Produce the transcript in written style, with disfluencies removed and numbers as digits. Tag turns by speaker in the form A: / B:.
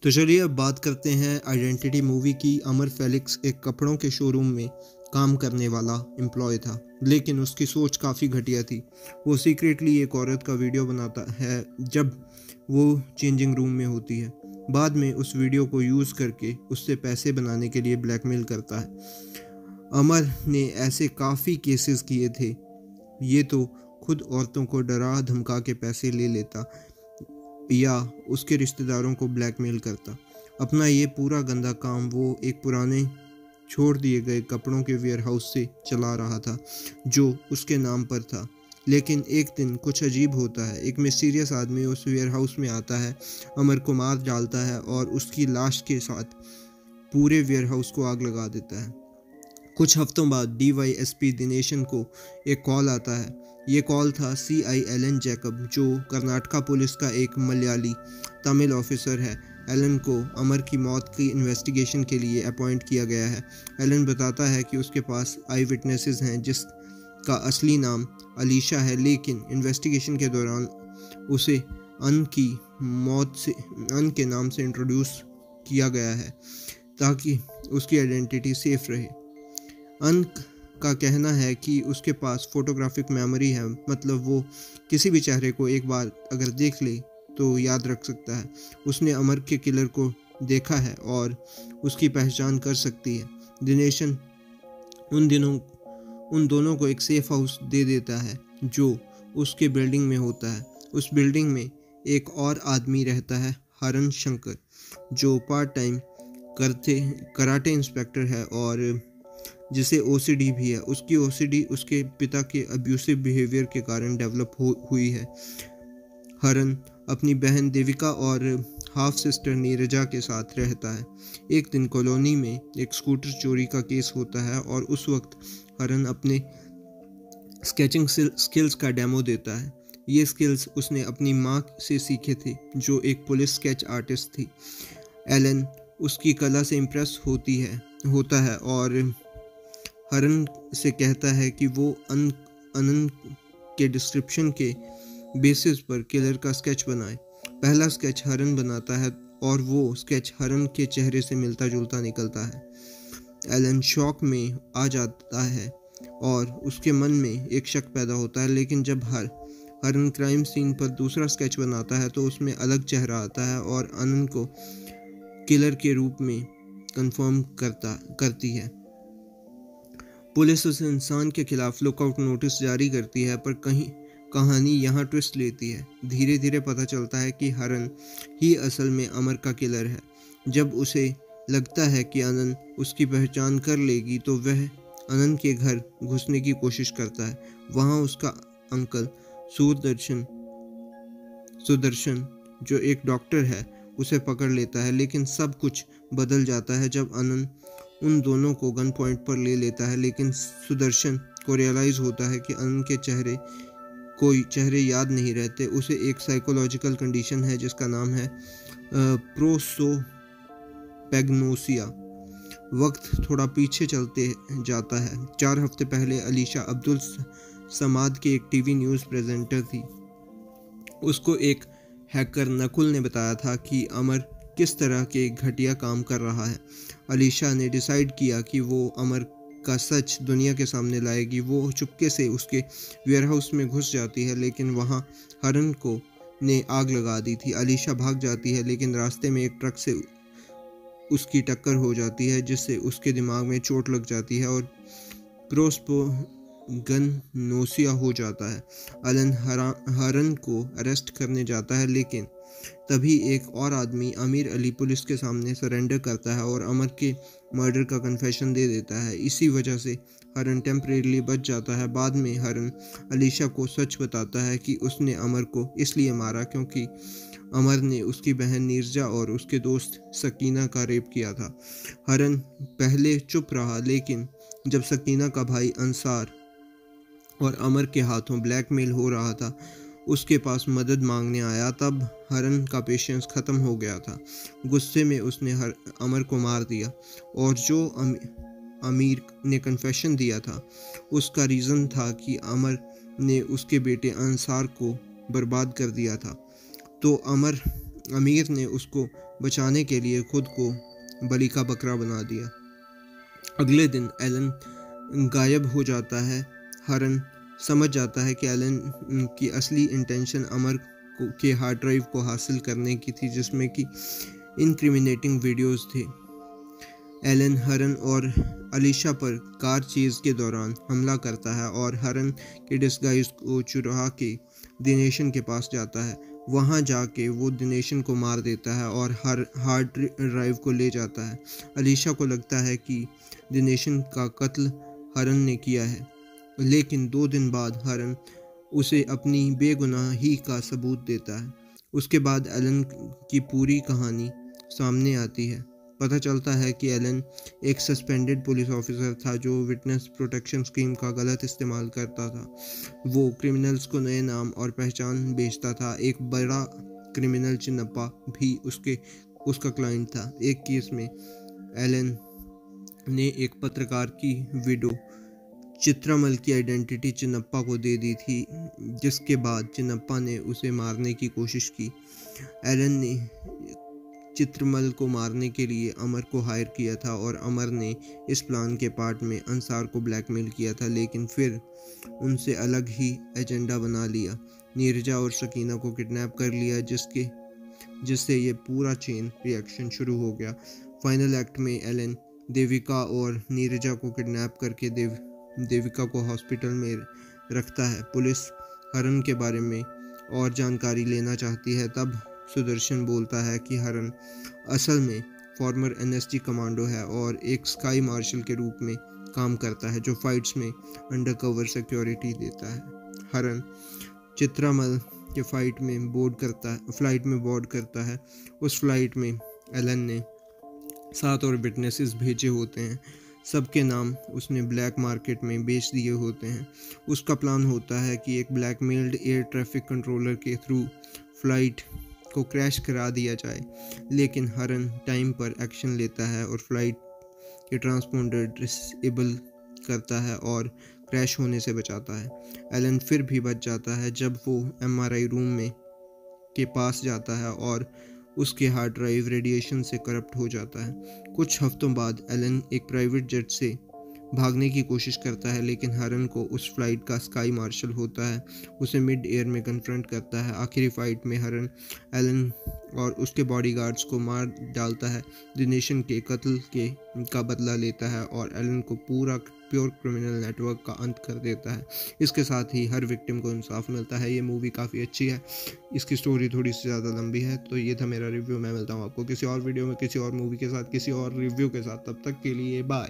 A: तो चलिए अब बात करते हैं आइडेंटिटी मूवी की। अमर फेलिक्स एक कपड़ों के शोरूम में काम करने वाला एम्प्लॉय था, लेकिन उसकी सोच काफ़ी घटिया थी। वो सीक्रेटली एक औरत का वीडियो बनाता है जब वो चेंजिंग रूम में होती है। बाद में उस वीडियो को यूज़ करके उससे पैसे बनाने के लिए ब्लैकमेल करता है। अमर ने ऐसे काफ़ी केसेस किए थे। ये तो खुद औरतों को डरा धमका के पैसे ले लेता या उसके रिश्तेदारों को ब्लैकमेल करता। अपना ये पूरा गंदा काम वो एक पुराने छोड़ दिए गए कपड़ों के वेयरहाउस से चला रहा था, जो उसके नाम पर था। लेकिन एक दिन कुछ अजीब होता है। एक मिस्टीरियस आदमी उस वेयरहाउस में आता है, अमर को मार डालता है और उसकी लाश के साथ पूरे वेयरहाउस को आग लगा देता है। कुछ हफ्तों बाद डीवाईएसपी दिनेशन को एक कॉल आता है। ये कॉल था सीआई एलन जैकब, जो कर्नाटका पुलिस का एक मलयाली तमिल ऑफिसर है। एलन को अमर की मौत की इन्वेस्टिगेशन के लिए अपॉइंट किया गया है। एलन बताता है कि उसके पास आई विटनेसेस हैं जिसका असली नाम अलीशा है, लेकिन इन्वेस्टिगेशन के दौरान उसे अन के नाम से इंट्रोड्यूस किया गया है ताकि उसकी आइडेंटिटी सेफ रहे। अंक का कहना है कि उसके पास फोटोग्राफिक मेमोरी है, मतलब वो किसी भी चेहरे को एक बार अगर देख ले तो याद रख सकता है। उसने अमर के किलर को देखा है और उसकी पहचान कर सकती है। दिनेशन उन दोनों को एक सेफ हाउस दे देता है जो उसके बिल्डिंग में होता है। उस बिल्डिंग में एक और आदमी रहता है, हरन शंकर, जो पार्ट टाइम कराटे इंस्पेक्टर है और जिसे ओसीडी भी है। उसकी ओसीडी उसके पिता के अब्यूसिव बिहेवियर के कारण डेवलप हुई है। हरन अपनी बहन देविका और हाफ सिस्टर नीरजा के साथ रहता है। एक दिन कॉलोनी में एक स्कूटर चोरी का केस होता है और उस वक्त हरन अपने स्केचिंग स्किल्स का डेमो देता है। ये स्किल्स उसने अपनी माँ से सीखे थे, जो एक पुलिस स्केच आर्टिस्ट थी। एलन उसकी कला से इम्प्रेस होता है और हरन से कहता है कि वो अनंत के डिस्क्रिप्शन के बेसिस पर किलर का स्केच बनाए। पहला स्केच हरन बनाता है और वो स्केच हरन के चेहरे से मिलता जुलता निकलता है। एलन शॉक में आ जाता है और उसके मन में एक शक पैदा होता है, लेकिन जब हरन क्राइम सीन पर दूसरा स्केच बनाता है तो उसमें अलग चेहरा आता है और अनंत को किलर के रूप में कंफर्म करती है। पुलिस उस इंसान के खिलाफ लुकआउट नोटिस जारी करती है, पर कहीं कहानी यहाँ ट्विस्ट लेती है। धीरे धीरे पता चलता है कि हरन ही असल में अमर का किलर है। जब उसे लगता है कि अनंत उसकी पहचान कर लेगी तो वह अनंत के घर घुसने की कोशिश करता है। वहाँ उसका अंकल सुदर्शन, जो एक डॉक्टर है, उसे पकड़ लेता है। लेकिन सब कुछ बदल जाता है जब अनंत उन दोनों को गन पॉइंट पर ले लेता है। लेकिन सुदर्शन को रियलाइज़ होता है कि अनंत के चेहरे याद नहीं रहते। उसे एक साइकोलॉजिकल कंडीशन है जिसका नाम है प्रोसोपैग्नोसिया। वक्त थोड़ा पीछे चलते जाता है। 4 हफ्ते पहले अलीशा अब्दुल समाद के एक टीवी न्यूज़ प्रेजेंटर थी। उसको एक हैकर नकुल ने बताया था कि अमर किस तरह के घटिया काम कर रहा है। अलीशा ने डिसाइड किया कि वो अमर का सच दुनिया के सामने लाएगी। वो चुपके से उसके वेयरहाउस में घुस जाती है, लेकिन वहाँ हरन ने आग लगा दी थी। अलीशा भाग जाती है, लेकिन रास्ते में एक ट्रक से उसकी टक्कर हो जाती है, जिससे उसके दिमाग में चोट लग जाती है और प्रोस्पोगनोसिया हो जाता है। एलन हरन को अरेस्ट करने जाता है, लेकिन तभी एक और आदमी अमीर अली पुलिस के सामने सरेंडर करता है और अमर के मर्डर का कन्फेशन दे देता है। इसी वजह से हरन टेम्परेरीली बच जाता है। बाद में हरन अलीशा को सच बताता है कि उसने अमर को इसलिए मारा क्योंकि अमर ने उसकी बहन नीरजा और उसके दोस्त सकीना का रेप किया था। हरन पहले चुप रहा, लेकिन जब सकीना का भाई अंसार और अमर के हाथों ब्लैकमेल हो रहा था, उसके पास मदद मांगने आया, तब हरन का पेशेंस ख़त्म हो गया था। गुस्से में उसने अमर को मार दिया और जो अमीर ने कन्फेशन दिया था उसका रीज़न था कि अमर ने उसके बेटे अंसार को बर्बाद कर दिया था। तो अमर अमीर ने उसको बचाने के लिए खुद को बलि का बकरा बना दिया। अगले दिन एलन गायब हो जाता है। हरन समझ जाता है कि एलन की असली इंटेंशन अमर के हार्ड ड्राइव को हासिल करने की थी, जिसमें कि इनक्रिमिनेटिंग वीडियोस थे। एलन हरन और अलीशा पर कार चेज के दौरान हमला करता है और हरन के डिस्गाइज को चुरा के दिनेशन के पास जाता है। वहां जाके वो दिनेशन को मार देता है और हार्ड ड्राइव को ले जाता है। अलीशा को लगता है कि दिनेशन का कत्ल हरन ने किया है, लेकिन 2 दिन बाद हरन उसे अपनी बेगुनाही का सबूत देता है। उसके बाद एलन की पूरी कहानी सामने आती है। पता चलता है कि एलन एक सस्पेंडेड पुलिस ऑफिसर था जो विटनेस प्रोटेक्शन स्कीम का गलत इस्तेमाल करता था। वो क्रिमिनल्स को नए नाम और पहचान बेचता था। एक बड़ा क्रिमिनल चिन्नप्पा भी उसका क्लाइंट था। एक केस में एलन ने एक पत्रकार की विडो चित्रामल की आइडेंटिटी चिन्नप्पा को दे दी थी, जिसके बाद चिन्नप्पा ने उसे मारने की कोशिश की। एलन ने चित्रमल को मारने के लिए अमर को हायर किया था और अमर ने इस प्लान के पार्ट में अंसार को ब्लैकमेल किया था, लेकिन फिर उनसे अलग ही एजेंडा बना लिया। नीरजा और सकीना को किडनैप कर लिया, जिससे ये पूरा चेन रिएक्शन शुरू हो गया। फाइनल एक्ट में एलन देविका और नीरजा को किडनैप करके देविका को हॉस्पिटल में रखता है। पुलिस हरन के बारे में और जानकारी लेना चाहती है। तब सुदर्शन बोलता है कि हरन असल में फॉर्मर एनएसजी कमांडो है और एक स्काई मार्शल के रूप में काम करता है, जो फाइट्स में अंडरकवर सिक्योरिटी देता है। हरन चित्रामल के फ्लाइट में बोर्ड करता है। उस फ्लाइट में एलन ने 7 और विटनेसेस भेजे होते हैं। सबके नाम उसने ब्लैक मार्केट में बेच दिए होते हैं। उसका प्लान होता है कि एक ब्लैकमेल्ड एयर ट्रैफिक कंट्रोलर के थ्रू फ्लाइट को क्रैश करा दिया जाए, लेकिन हरन टाइम पर एक्शन लेता है और फ्लाइट के ट्रांसपोंडर डिसेबल करता है और क्रैश होने से बचाता है। एलन फिर भी बच जाता है जब वो एमआरआई रूम में के पास जाता है और उसके हार्ड ड्राइव रेडिएशन से करप्ट हो जाता है। कुछ हफ्तों बाद एलन एक प्राइवेट जेट से भागने की कोशिश करता है, लेकिन हरन को उस फ्लाइट का स्काई मार्शल होता है उसे मिड एयर में कन्फ्रंट करता है। आखिरी फाइट में हरन एलन और उसके बॉडीगार्ड्स को मार डालता है, दिनेशन के कत्ल का बदला लेता है और एलन को पूरा प्योर क्रिमिनल नेटवर्क का अंत कर देता है। इसके साथ ही हर विक्टिम को इंसाफ मिलता है। ये मूवी काफ़ी अच्छी है। इसकी स्टोरी थोड़ी सी ज़्यादा लंबी है। तो ये था मेरा रिव्यू। मैं मिलता हूँ आपको किसी और वीडियो में, किसी और मूवी के साथ, किसी और रिव्यू के साथ। तब तक के लिए बाय।